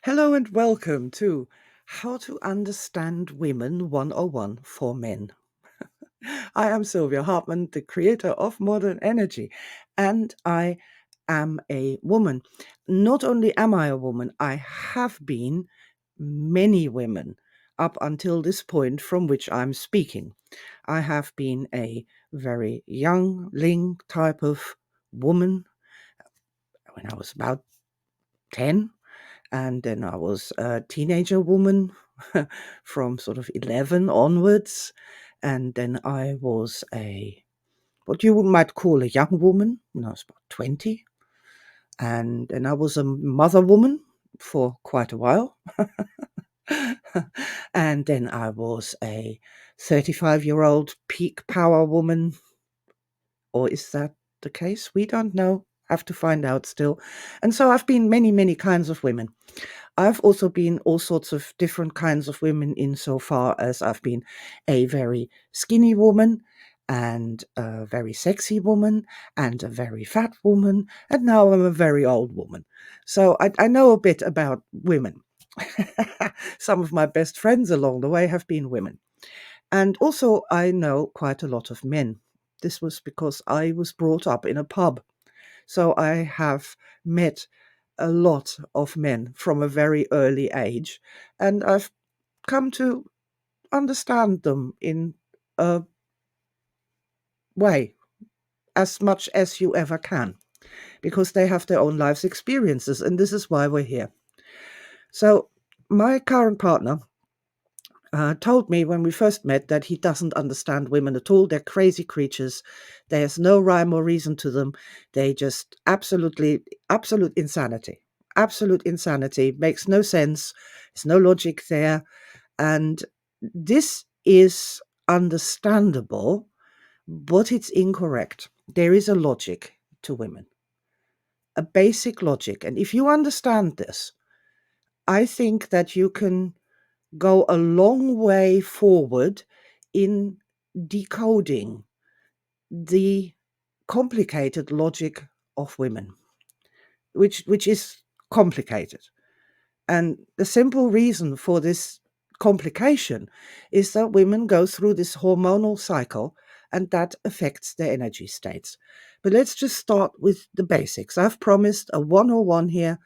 Hello and welcome to How to Understand Women 101 for Men. I am Sylvia Hartman, the creator of Modern Energy, and I am a woman. Not only am I a woman, I have been many women up until this point from which I'm speaking. I have been a very youngling type of woman when I was about 10. And then I was a teenager woman from sort of 11 onwards. And then I was what you might call a young woman when I was about 20. And then I was a mother woman for quite a while. And then I was a 35-year-old peak power woman. Or is that the case? We don't know. Have to find out still. And so I've been many, many kinds of women. I've also been all sorts of different kinds of women insofar as I've been a very skinny woman and a very sexy woman and a very fat woman, and now I'm a very old woman. So I know a bit about women. Some of my best friends along the way have been women. And also, I know quite a lot of men. This was because I was brought up in a pub. So I have met a lot of men from a very early age, and I've come to understand them in a way as much as you ever can, because they have their own life's experiences, and this is why we're here. So, my current partner told me when we first met that he doesn't understand women at all. They're crazy creatures. There's no rhyme or reason to them. They just absolute insanity. Absolute insanity. Makes no sense. There's no logic there. And this is understandable, but it's incorrect. There is a logic to women, a basic logic. And if you understand this, I think that you can go a long way forward in decoding the complicated logic of women, which is complicated. And the simple reason for this complication is that women go through this hormonal cycle and that affects their energy states. But let's just start with the basics. I've promised a 101 here,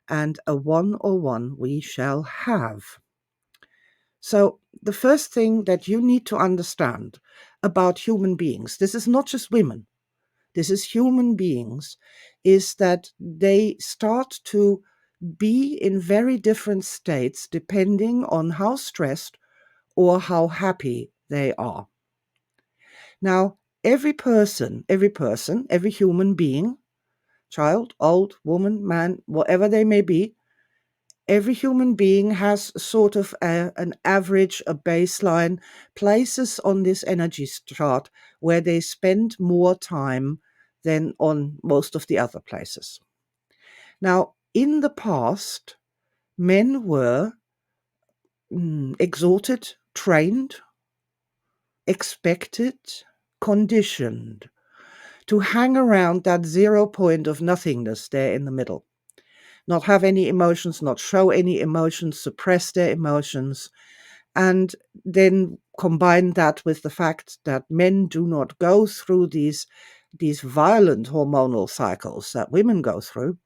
and a 101 we shall have. So, the first thing that you need to understand about human beings, this is not just women, this is human beings, is that they start to be in very different states depending on how stressed or how happy they are. Now, every human being, child, old, woman, man, whatever they may be, every human being has sort of an average, a baseline, places on this energy chart where they spend more time than on most of the other places. Now, in the past, men were exhorted, trained, expected, conditioned to hang around that 0 point of nothingness there in the middle. Not have any emotions, not show any emotions, suppress their emotions, and then combine that with the fact that men do not go through these violent hormonal cycles that women go through.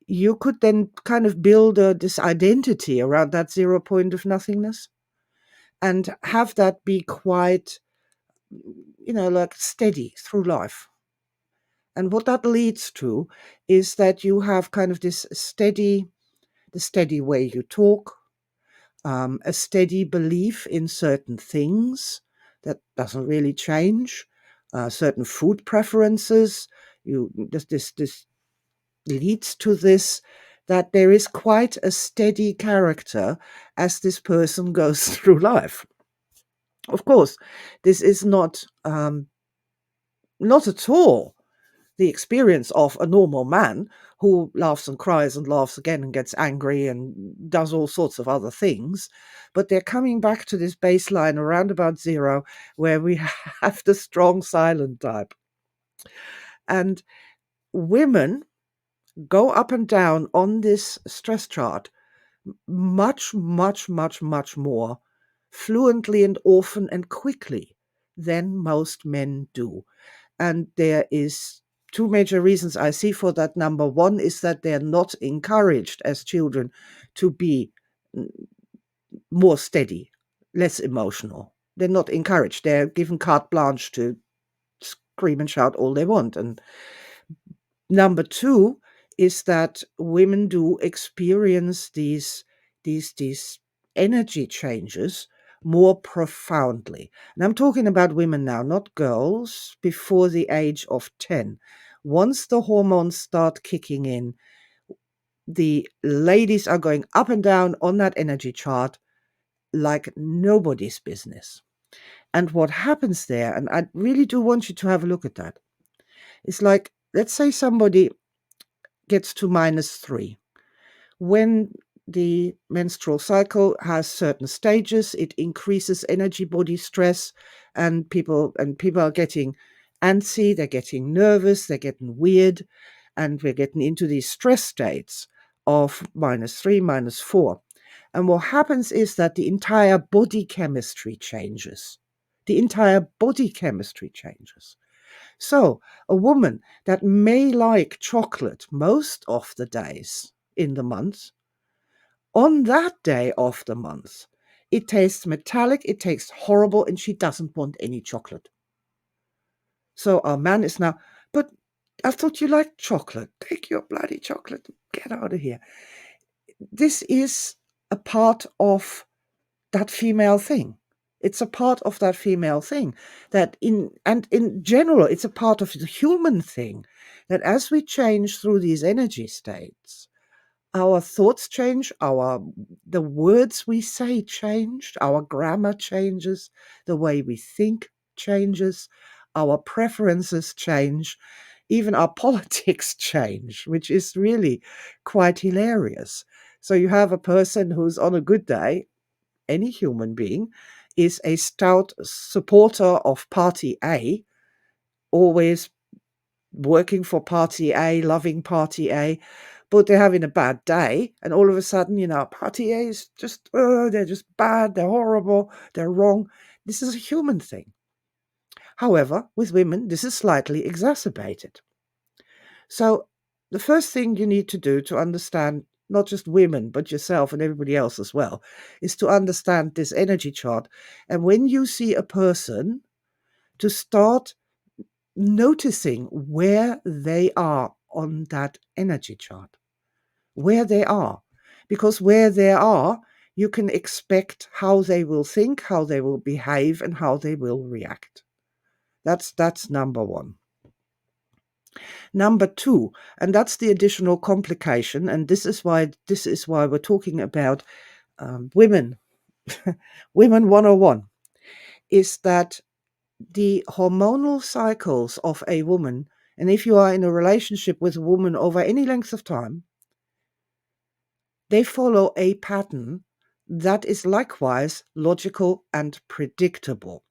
You could then kind of build this identity around that 0 point of nothingness and have that be quite, like steady through life. And what that leads to is that you have kind of the steady way you talk, a steady belief in certain things that doesn't really change, certain food preferences. This leads to this, that there is quite a steady character as this person goes through life. Of course, this is not at all the experience of a normal man who laughs and cries and laughs again and gets angry and does all sorts of other things. But they're coming back to this baseline around about 0 where we have the strong silent type. And women go up and down on this stress chart much, much, much, much more fluently and often and quickly than most men do. And there is two major reasons I see for that. Number one is that they're not encouraged as children to be more steady, less emotional. They're not encouraged. They're given carte blanche to scream and shout all they want. And number two is that women do experience these energy changes more profoundly. And I'm talking about women now, not girls, before the age of 10. Once the hormones start kicking in, the ladies are going up and down on that energy chart like nobody's business. And what happens there, and I really do want you to have a look at that, is like, let's say somebody gets to -3. When the menstrual cycle has certain stages, it increases energy, body stress, and people are getting antsy, they're getting nervous, they're getting weird, and we're getting into these stress states of -3, -4. And what happens is that the entire body chemistry changes. The entire body chemistry changes. So, a woman that may like chocolate most of the days in the month, on that day of the month, it tastes metallic, it tastes horrible, and she doesn't want any chocolate. So, our man is now, but I thought you liked chocolate. Take your bloody chocolate. Get out of here. This is a part of that female thing. It's a part of that female thing that in general, it's a part of the human thing that as we change through these energy states, our thoughts change, the words we say changed, our grammar changes, the way we think changes, our preferences change, even our politics change, which is really quite hilarious. So you have a person who's on a good day, any human being, is a stout supporter of Party A, always working for Party A, loving Party A, but they're having a bad day, and all of a sudden, Party A is just, they're just bad, they're horrible, they're wrong. This is a human thing. However, with women, this is slightly exacerbated. So, the first thing you need to do to understand not just women, but yourself and everybody else as well, is to understand this energy chart. And when you see a person, to start noticing where they are on that energy chart, where they are. Because where they are, you can expect how they will think, how they will behave, and how they will react. That's number one. Number two, and that's the additional complication, and this is why we're talking about women, women 101, is that the hormonal cycles of a woman, and if you are in a relationship with a woman over any length of time, they follow a pattern that is likewise logical and predictable.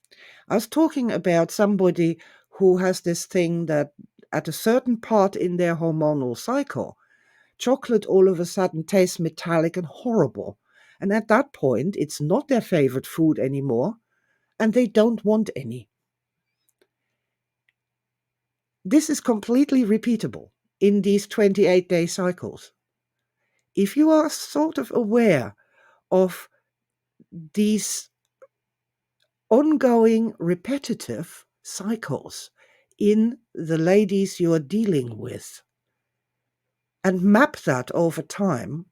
I was talking about somebody who has this thing that at a certain part in their hormonal cycle, chocolate all of a sudden tastes metallic and horrible. And at that point, it's not their favorite food anymore, and they don't want any. This is completely repeatable in these 28-day cycles. If you are sort of aware of these ongoing repetitive cycles in the ladies you're dealing with and map that over time,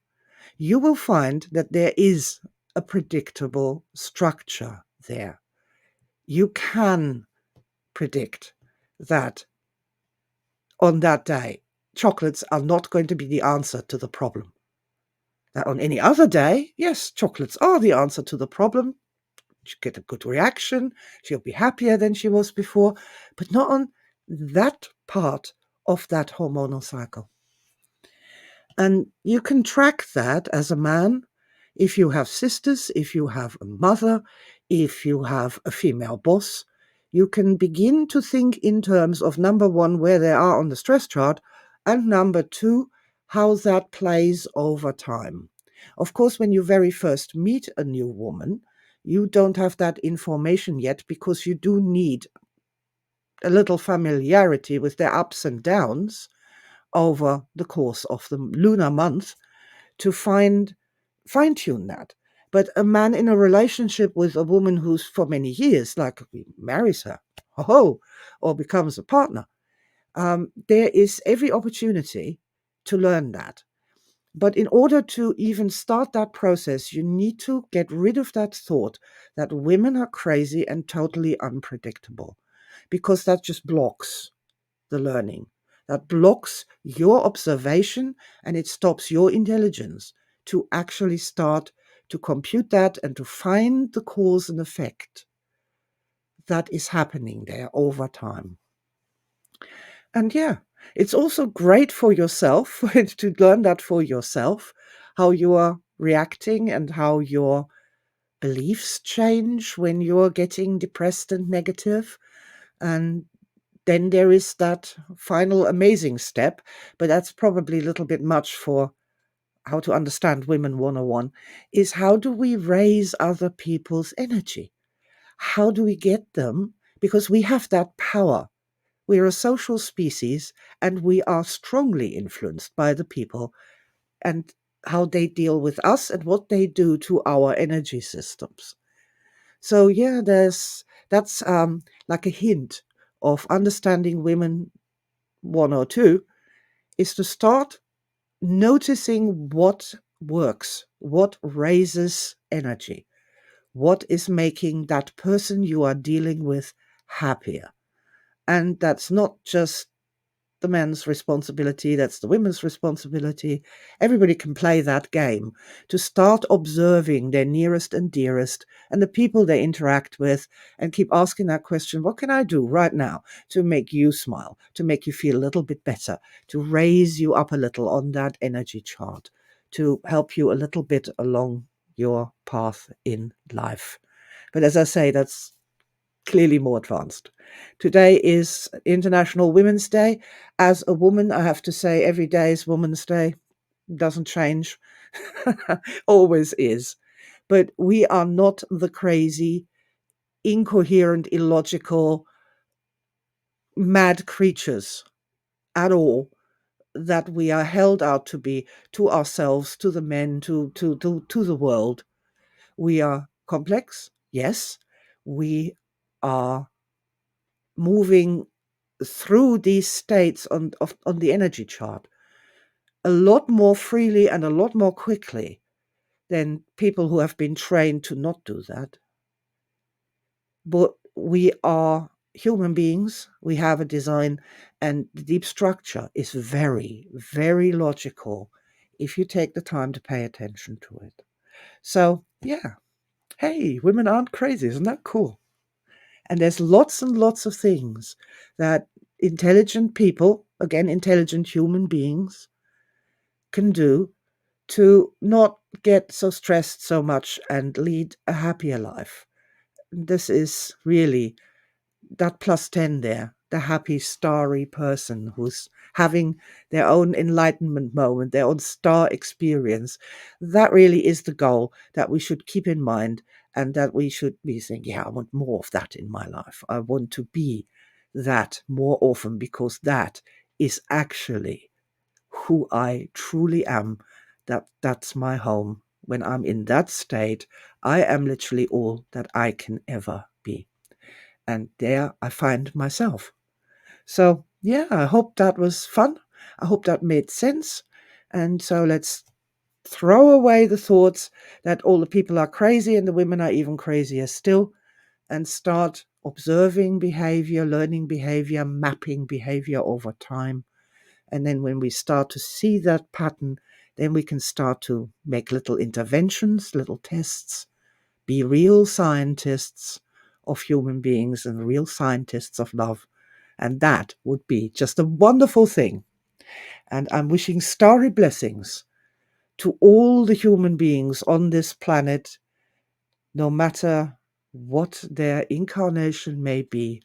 you will find that there is a predictable structure there. You can predict that on that day, chocolates are not going to be the answer to the problem. That on any other day, yes, chocolates are the answer to the problem. She'll get a good reaction, she'll be happier than she was before, but not on that part of that hormonal cycle. And you can track that as a man if you have sisters, if you have a mother, if you have a female boss. You can begin to think in terms of number one, where they are on the stress chart, and number two, how that plays over time. Of course, when you very first meet a new woman, you don't have that information yet because you do need a little familiarity with their ups and downs over the course of the lunar month to fine tune that. But a man in a relationship with a woman who's for many years, like he marries her, or becomes a partner, there is every opportunity to learn that. But in order to even start that process, you need to get rid of that thought that women are crazy and totally unpredictable, because that just blocks the learning. That blocks your observation and it stops your intelligence to actually start to compute that and to find the cause and effect that is happening there over time. And yeah, it's also great for yourself to learn that for yourself, how you are reacting and how your beliefs change when you're getting depressed and negative. And then there is that final amazing step, but that's probably a little bit much for how to understand Women 101, is how do we raise other people's energy? How do we get them? Because we have that power. We're a social species and we are strongly influenced by the people and how they deal with us and what they do to our energy systems. So yeah, that's like a hint of understanding Women 102 is to start noticing what works, what raises energy, what is making that person you are dealing with happier. And that's not just the men's responsibility, that's the women's responsibility. Everybody can play that game to start observing their nearest and dearest and the people they interact with and keep asking that question, what can I do right now to make you smile, to make you feel a little bit better, to raise you up a little on that energy chart, to help you a little bit along your path in life. But as I say, that's clearly more advanced. Today is International Women's Day. As a woman, I have to say every day is Women's Day. Doesn't change. Always is. But we are not the crazy, incoherent, illogical, mad creatures at all that we are held out to be to ourselves, to the men, to the world. We are complex, yes. We are moving through these states on the energy chart a lot more freely and a lot more quickly than people who have been trained to not do that. But we are human beings, we have a design, and the deep structure is very, very logical if you take the time to pay attention to it. So, yeah, hey, women aren't crazy. Isn't that cool? And there's lots and lots of things that intelligent people, again, intelligent human beings, can do to not get so stressed so much and lead a happier life. This is really that plus 10 there, the happy, starry person who's having their own enlightenment moment, their own star experience. That really is the goal that we should keep in mind and that we should be saying, yeah, I want more of that in my life. I want to be that more often because that is actually who I truly am. That's my home. When I'm in that state, I am literally all that I can ever be. And there I find myself. So, yeah, I hope that was fun. I hope that made sense. And so let's throw away the thoughts that all the people are crazy and the women are even crazier still and start observing behavior, learning behavior, mapping behavior over time. And then when we start to see that pattern, then we can start to make little interventions, little tests, be real scientists of human beings and real scientists of love. And that would be just a wonderful thing. And I'm wishing starry blessings to all the human beings on this planet, no matter what their incarnation may be.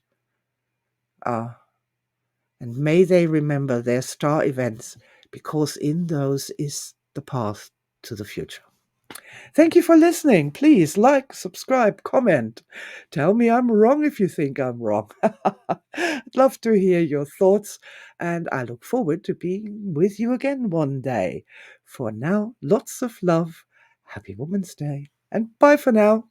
And may they remember their star events, because in those is the path to the future. Thank you for listening. Please like, subscribe, comment. Tell me I'm wrong if you think I'm wrong. I'd love to hear your thoughts, and I look forward to being with you again one day. For now, lots of love. Happy Women's Day, and bye for now.